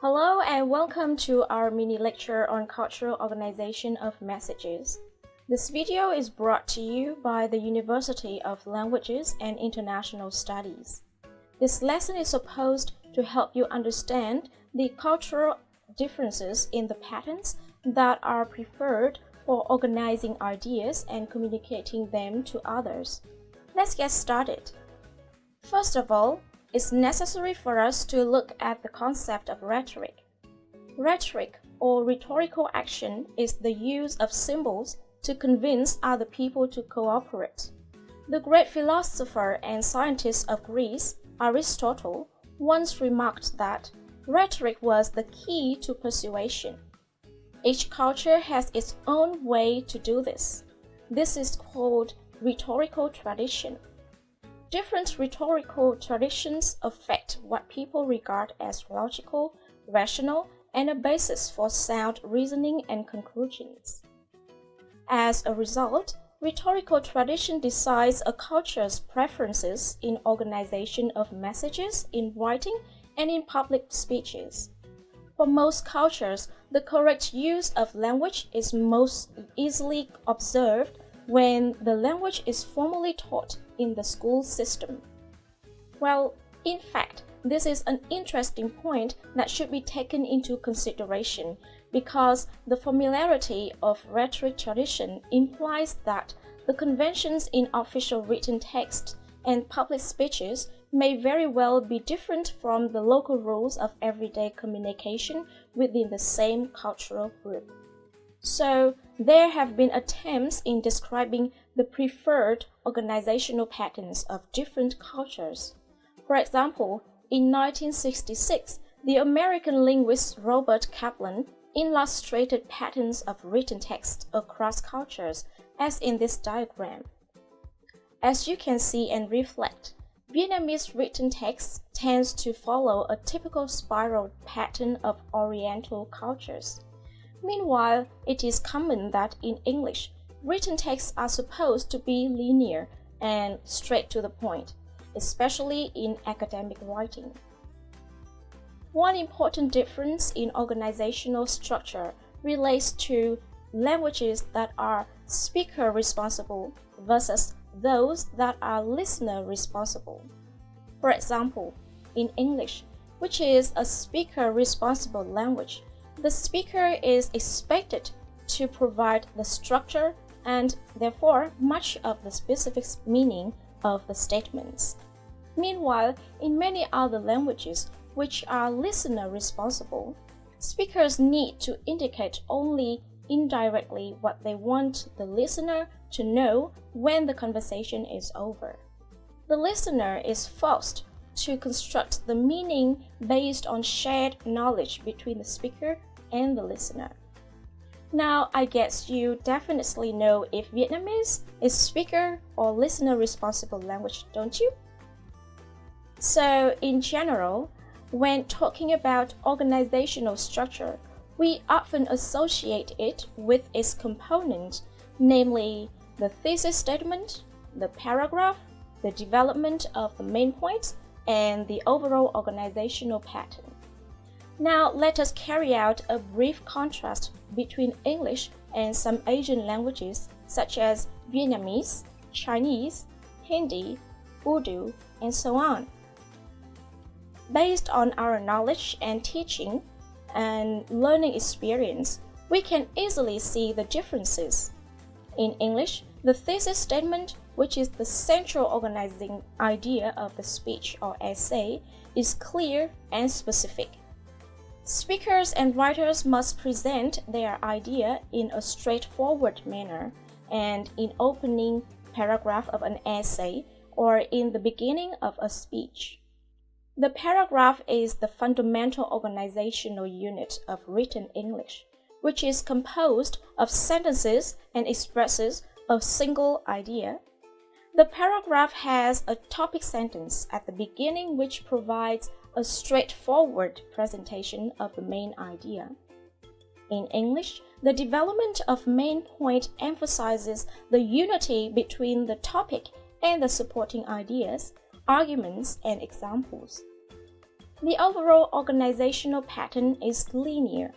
Hello and welcome to our mini lecture on cultural organization of messages. This video is brought to you by the University of Languages and International Studies. This lesson is supposed to help you understand the cultural differences in the patterns that are preferred for organizing ideas and communicating them to others. Let's get started. First of all, it's necessary for us to look at the concept of rhetoric. Rhetoric, or rhetorical action, is the use of symbols to convince other people to cooperate. The great philosopher and scientist of Greece, Aristotle, once remarked that rhetoric was the key to persuasion. Each culture has its own way to do this. This is called rhetorical tradition. Different rhetorical traditions affect what people regard as logical, rational, and a basis for sound reasoning and conclusions. As a result, rhetorical tradition decides a culture's preferences in organization of messages in writing and in public speeches. For most cultures, the correct use of language is most easily observed when the language is formally taught in the school system. Well, in fact, this is an interesting point that should be taken into consideration because the familiarity of rhetoric tradition implies that the conventions in official written text and public speeches may very well be different from the local rules of everyday communication within the same cultural group. So, there have been attempts in describing the preferred organizational patterns of different cultures. For example, in 1966, the American linguist Robert Kaplan illustrated patterns of written text across cultures, as in this diagram. As you can see and reflect, Vietnamese written text tends to follow a typical spiral pattern of Oriental cultures. Meanwhile, it is common that in English, written texts are supposed to be linear and straight to the point, especially in academic writing. One important difference in organizational structure relates to languages that are speaker responsible versus those that are listener responsible. For example, in English, which is a speaker responsible language, the speaker is expected to provide the structure and therefore much of the specific meaning of the statements. Meanwhile, in many other languages which are listener responsible, speakers need to indicate only indirectly what they want the listener to know when the conversation is over. The listener is forced to construct the meaning based on shared knowledge between the speaker and the listener. Now, I guess you definitely know if Vietnamese is speaker or listener responsible language, don't you? So, in general, when talking about organizational structure, we often associate it with its components, namely the thesis statement, the paragraph, the development of the main points, and the overall organizational pattern. Now, let us carry out a brief contrast between English and some Asian languages such as Vietnamese, Chinese, Hindi, Urdu, and so on. Based on our knowledge and teaching and learning experience, we can easily see the differences. In English, the thesis statement, which is the central organizing idea of the speech or essay, is clear and specific. Speakers and writers must present their idea in a straightforward manner and in opening paragraph of an essay or in the beginning of a speech. The paragraph is the fundamental organizational unit of written English, which is composed of sentences and expresses a single idea. The paragraph has a topic sentence at the beginning which provides a straightforward presentation of the main idea. In English, the development of main point emphasizes the unity between the topic and the supporting ideas, arguments, and examples. The overall organizational pattern is linear.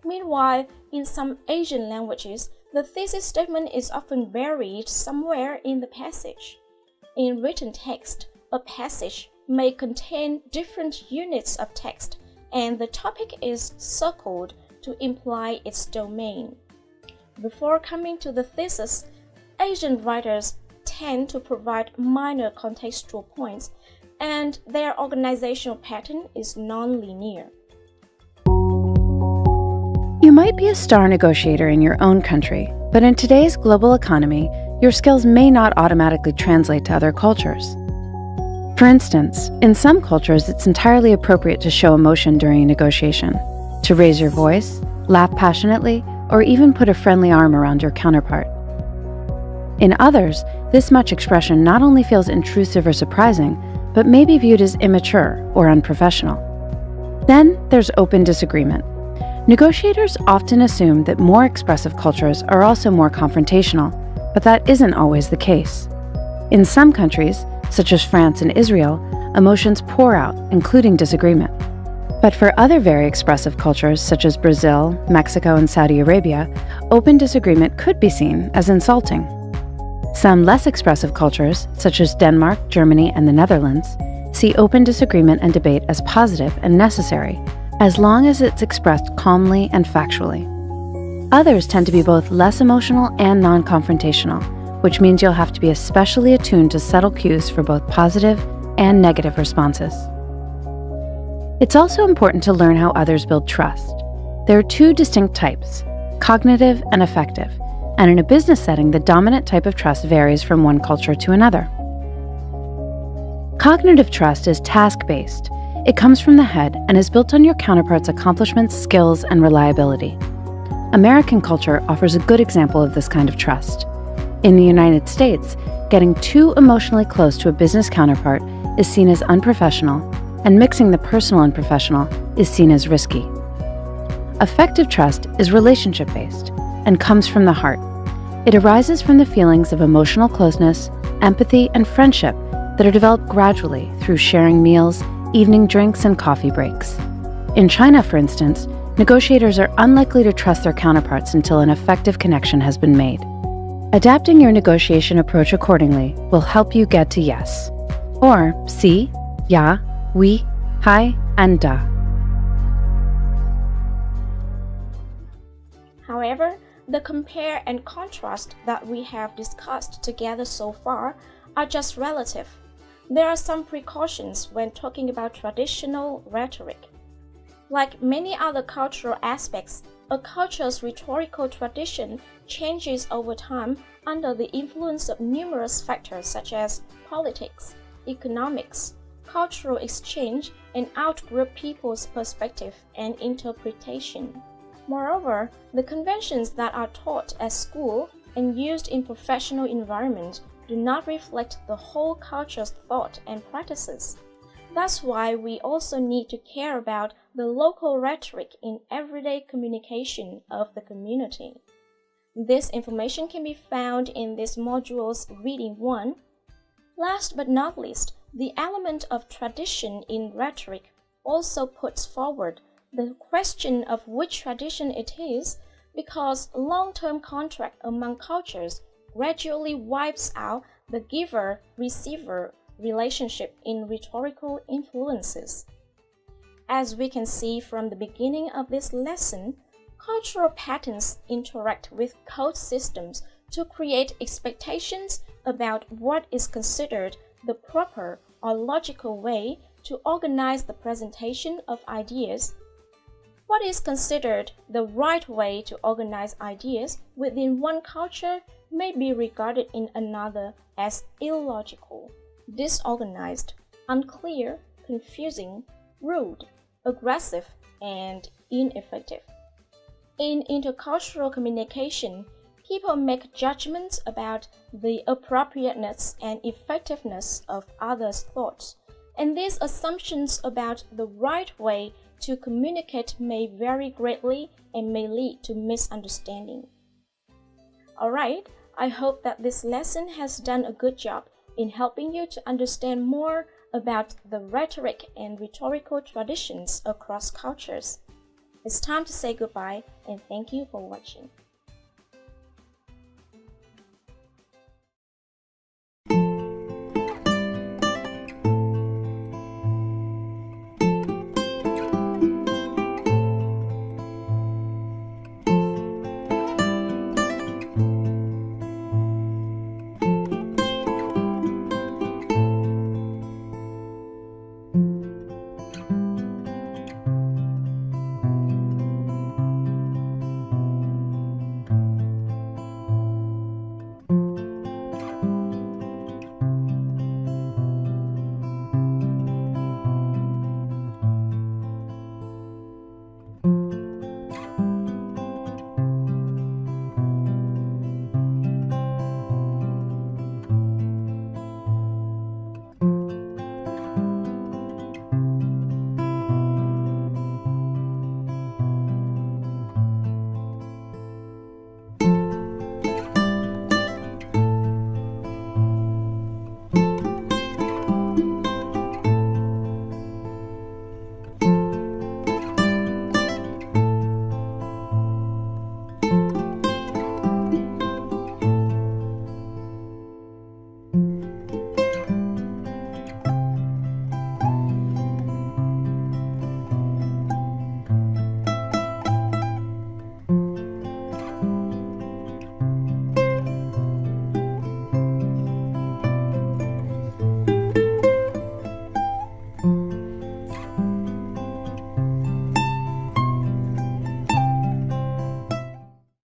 Meanwhile, in some Asian languages, the thesis statement is often buried somewhere in the passage. In written text, a passage may contain different units of text, and the topic is circled to imply its domain. Before coming to the thesis, Asian writers tend to provide minor contextual points, and their organizational pattern is non-linear. You might be a star negotiator in your own country, but in today's global economy, your skills may not automatically translate to other cultures. For instance, in some cultures, it's entirely appropriate to show emotion during a negotiation, to raise your voice, laugh passionately, or even put a friendly arm around your counterpart. In others, this much expression not only feels intrusive or surprising, but may be viewed as immature or unprofessional. Then there's open disagreement. Negotiators often assume that more expressive cultures are also more confrontational, but that isn't always the case. In some countries, such as France and Israel, emotions pour out, including disagreement. But for other very expressive cultures, such as Brazil, Mexico, and Saudi Arabia, open disagreement could be seen as insulting. Some less expressive cultures, such as Denmark, Germany, and the Netherlands, see open disagreement and debate as positive and necessary, as long as it's expressed calmly and factually. Others tend to be both less emotional and non-confrontational, which means you'll have to be especially attuned to subtle cues for both positive and negative responses. It's also important to learn how others build trust. There are two distinct types, cognitive and affective, and in a business setting, the dominant type of trust varies from one culture to another. Cognitive trust is task-based. It comes from the head and is built on your counterpart's accomplishments, skills, and reliability. American culture offers a good example of this kind of trust. In the United States, getting too emotionally close to a business counterpart is seen as unprofessional, and mixing the personal and professional is seen as risky. Affective trust is relationship-based and comes from the heart. It arises from the feelings of emotional closeness, empathy, and friendship that are developed gradually through sharing meals, evening drinks, and coffee breaks. In China, for instance, negotiators are unlikely to trust their counterparts until an effective connection has been made. Adapting your negotiation approach accordingly will help you get to yes, or si, ja, oui, hi, and da. However, the compare and contrast that we have discussed together so far are just relative. There are some precautions when talking about traditional rhetoric. Like many other cultural aspects, a culture's rhetorical tradition changes over time under the influence of numerous factors such as politics, economics, cultural exchange, and out-group people's perspective and interpretation. Moreover, the conventions that are taught at school and used in professional environments do not reflect the whole culture's thought and practices. That's why we also need to care about the local rhetoric in everyday communication of the community. This information can be found in this module's Reading 1. Last but not least, the element of tradition in rhetoric also puts forward the question of which tradition it is, because long-term contract among cultures gradually wipes out the giver-receiver relationship in rhetorical influences. As we can see from the beginning of this lesson, cultural patterns interact with code systems to create expectations about what is considered the proper or logical way to organize the presentation of ideas. What is considered the right way to organize ideas within one culture may be regarded in another as illogical, disorganized, unclear, confusing, rude, aggressive, and ineffective. In intercultural communication, people make judgments about the appropriateness and effectiveness of others' thoughts, and these assumptions about the right way to communicate may vary greatly and may lead to misunderstanding. Alright, I hope that this lesson has done a good job in helping you to understand more about the rhetoric and rhetorical traditions across cultures. It's time to say goodbye and thank you for watching.